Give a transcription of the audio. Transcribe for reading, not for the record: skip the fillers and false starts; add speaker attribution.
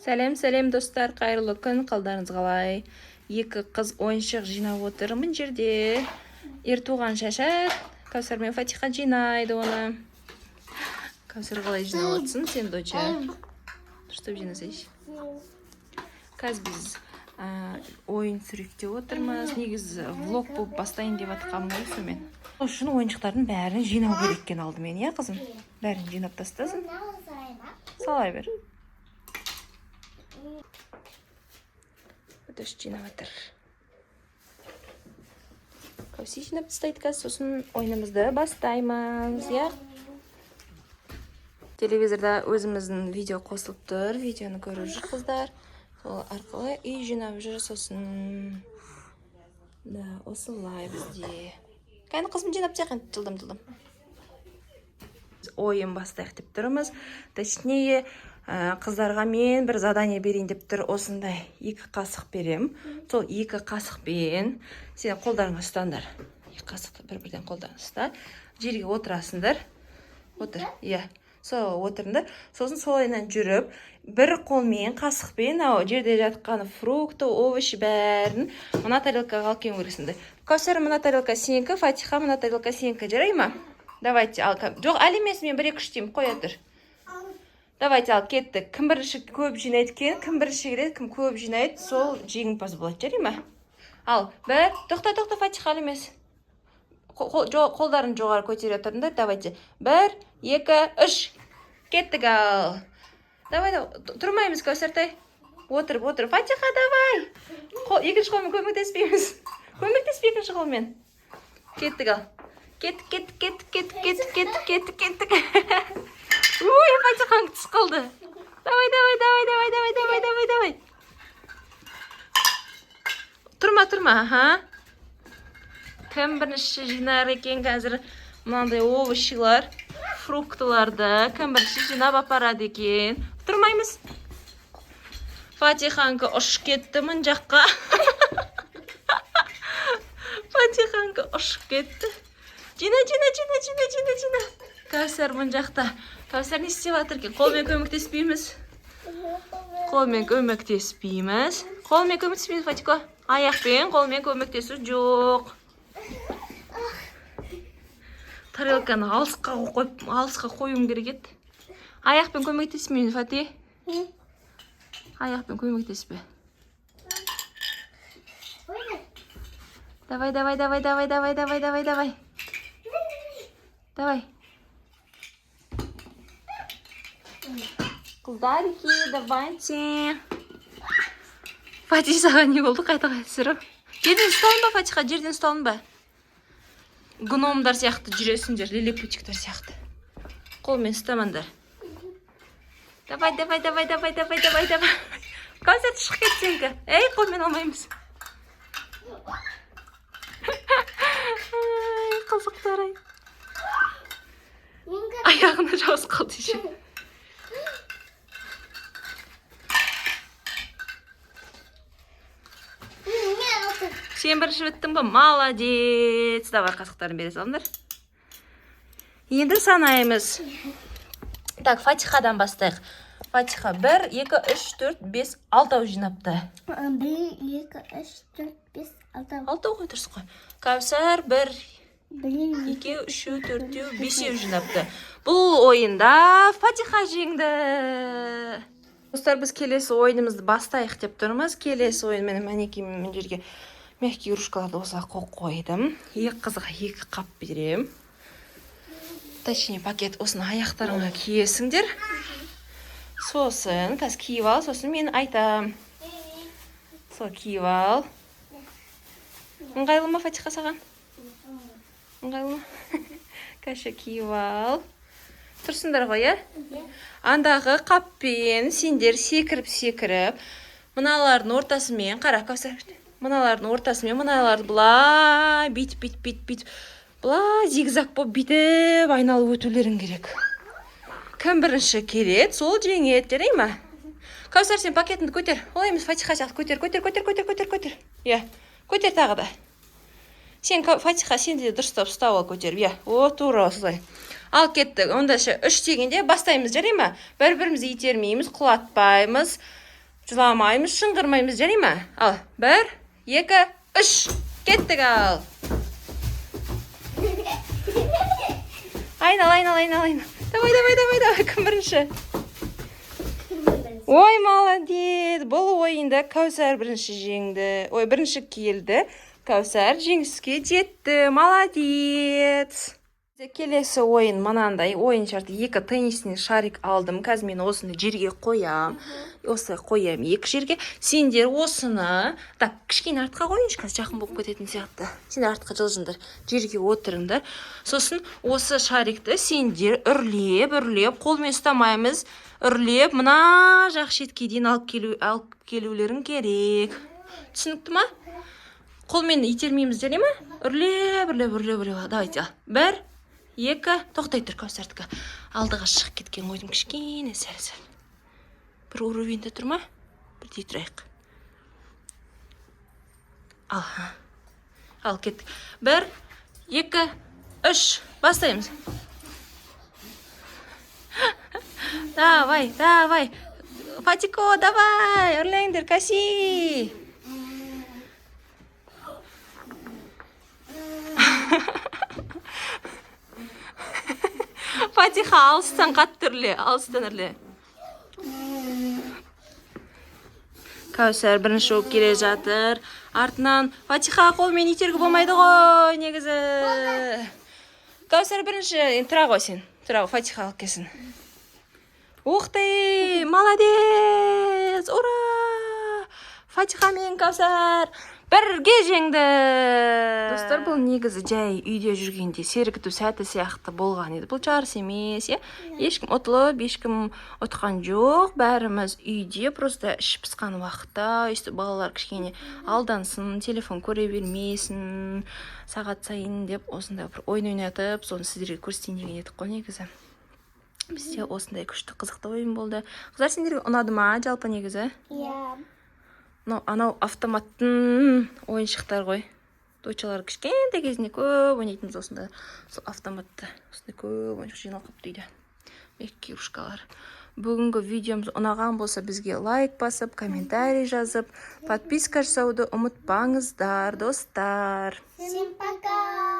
Speaker 1: Сәлем достар, қайырлы күн, қалдарыңыз қалай? Екі қыз ойыншық жинап отыр мына жерде. Ертуған шашат, Кәусар мен Фатиха жинайды оны. Кәусар қалай жинап отсың, сен доча? Дұрыстап жинасайшы. Қазір біз ойын сүректеп отырмыз. Негізі влог болып бастайын деп атқам ғой сонымен. Үшін ойыншықтардың бәрін жинау керек екен алдымен, иә қызым? Бәрін жинап тастасын. Салай бер. Өтіш жинап отыр. Кәуси жинап тастайды қазір, сосын ойынымызды бастаймыз, иә? Телевизорда өзіміздің видео қосылып тұр, видеоны көріп жүр қыздар. Сол арқылы үй жинап жүр, сосын осылай бізде. Қайны қызым жинап тек жылдым. Ойын бастайық деп тұрмыз. Точнее, қыздарға мен бір задание берейін деп тұр. Осындай 2 қасық берем. Сол 2 қасықпен сен қолдарыңа ұстандар. 2 қасықты бір-бірден қолдарыңа ұста. Жерге отырасыңдар. Отыр, иә. Сол отырыңдар. Сосын солайынан жүріп, бір қолмен қасықпен жерде жатқан фрукты, овощи бәрін мына тарелкаға алып келу керексіңдер. Кәусар мына тарелка сенікі, Фатиха мына тарелка сенікі, жарай ма? Давайте ал. Жоқ, әлі емес, мен 1-2 үштеймін, қоя тұр. Давайте ал, кеттік. Кім бірінші көп жинайды екен, кім бірінші келеді, кім көп жинайды, сол жеңімпаз болады, жарай ма? Ал, бір, тоқта, Фатиха әлі емес. Қолдарын жоғары көтере тұрыңдар. Давайте. 1, 2, 3. Кеттік ал. Давай, тұрмаймыз, Кәусартай. Отырып. Фатиха, давай. Екінші қолмен көмектеспейміз. Көмектеспей екінші қолмен. Кеттік ал. Кеттік. Ой, Фатихаң түс қалды. Давай. Тұрма, аха. Кім бірінші жинар екен қазір мынандай овощилар, фруктыларды кім бірінші жинап апарады екен. Тұрмаймыз. Фатихаңқы ұшып кетті мын жаққа. Фатихаңқы ұшып кетті. Жина. Кәусар мын жақта. Кәусар не істеп жатыр екен? Қолмен көмектеспейміз. Қолмен көмектеспейміз, Фатиха. Аяқпен қолмен көмектесу жоқ. Тарелканы алысқа қойым керек еді. Аяқпен көмектеспейміз, Фати. Аяқпен көмектеспе. Давай. Қыздарики, давайте. Фати, саған не болды? Қайта сұрып. Жерден ұсталын ба, Фатиха? Жерден ұсталын ба? Гномдар сияқты жүресіңдер, лилипутиктер сияқты. Қолмен ұстамандар. Давай. Кәусар шық кетсеңкі. Ей, қолмен алмаймыз. Қызықтар ай. Аяғына жауыз қалды ше. Сен бірінші біттің ба? Молодец. Давай қасықтарын бере салыңдар. Енді санаймыз. Так, Фатихадан бастайық. Фатиха 1, 2, 3, 4, 5, 6 жинапты.
Speaker 2: 1, 2, 3, 4, 5, 6.
Speaker 1: 6 ғой тұрсы қой. Кәусар 1, 2, 3, 4, 5 жинапты. Бұл ойында Фатиха жеңді. Достар, біз келесі ойынымызды бастайық деп тұрмыз. Келесі ойын менің мәнекеймен жерге мягкий игрушкаларды осылай қойдым. 2 қызға 2 қап берем. Точнее, пакет осыны аяқтарыңа киесіңдер. Сосын, қазір киіп ал, сосын мен айтам. Сол киіп ал. Ыңғайлы ма, Фатиха, саған? Ыңғайлы ма? Кәші киіп ал. Тұрсыңдар ғой, е? Андағы қаппен сендер секіріп, мыналардың ортасымен, қара, Кәусар, мыналардың ортасымен, мыналарды бұлай, бит. Бұлай зигзаг болып битіп, айналып өтулерің керек. Кім бірінші келеді, сол жеңеді, жарай ма? Кәусар, сен пакетіңді көтер. Олай емес, Фатиха сияқты көтер. Иә, көтер тағы да. Сен, Фатиха, сен де дұрыстап ұстап ал көтеріп, иә. О, тура осылай. Ал кеттік. Онда 3 дегенде бастаймыз, жарай ма? Бір-бірімізді итермейміз, құлатпаймыз. Жыламаймыз, шыңғырмаймыз, жарай ма? Ал, 1, 2, 3. Кеттік ал. Айнал. Давай, кім бірінші? Ой, молодец. Бұл ойында Кәусар бірінші жеңді. Ой, бірінші келді. Кәусар жеңіске жетті. Молодец. Келесі ойын мынандай. Ойын шарты 2 теннисный шарик алдым. Қазір мен осыны жерге қоям. Осы қоям 2 жерге. Сендер осыны... Так, кішкене артқа қойыншы, қазір жақын болып кететін сияқты. Сендер артқа жылжыңдар. Жерге отырыңдар. Сосын осы шарикті сендер үрлеп, қолмен ұстамаймыз. Үрлеп, мына жақ шетке дейін алып келулерің керек. Түсінікті ма? Қолмен итермейміз, жарай ма? Үрлеп. Давайте. 1, 2, тоқтай тұр Кәусардікі. Алдыға шығып кеткен ойдым кішкене сәл. Бір уровеньде тұр ма? Бір дей тұрайық. Ал кеттік. 1, 2, 3. Бастаймыз. Давай. Фатико, давай. Үрлеңдер, кәси. Фатиха, алыстан қатты үрле. Кәусар бірінші болып келе жатыр. Артынан Фатиха қолмен итергі болмайды ғой, негізі. Кәусар бірінші, тұра ғой сен. Тұра ғой, Фатиха алып келсін. Уқтай, молодец, ура! Фатиха мен Кәусар бірге жеңді. Достар, бұл негізі жай үйде жүргенде сергіту сәті сияқты болған еді. Бұл жарыс емес, ешкім ұтылып, ешкім ұтқан жоқ. Бәріміз үйде, просто іш пысқан уақытта, өйсті балалар кішкене алдансын, телефон көре бермесін, сағат сайын деп осындай бір ойын ойнатып, соны сіздерге көрсетейін деген едік қой негізі. Бізде осындай күшті қызықты ойын болды. Қыздар, сендерге ұнады ма жалпы негізі?
Speaker 2: Иә.
Speaker 1: Анау автоматтың ойыншықтар ғой. Дойчалар кішкентай кезінде көп ойнайтынбыз осында. Сол автоматты осындай көп ойыншық жинап қойыпты үйде. Мектеп игрушкалар. Бүгінгі видеомыз ұнаған болса, бізге лайк басып, комментарий жазып, подписка жасауды ұмытпаңыздар, достар.
Speaker 2: Всем пока!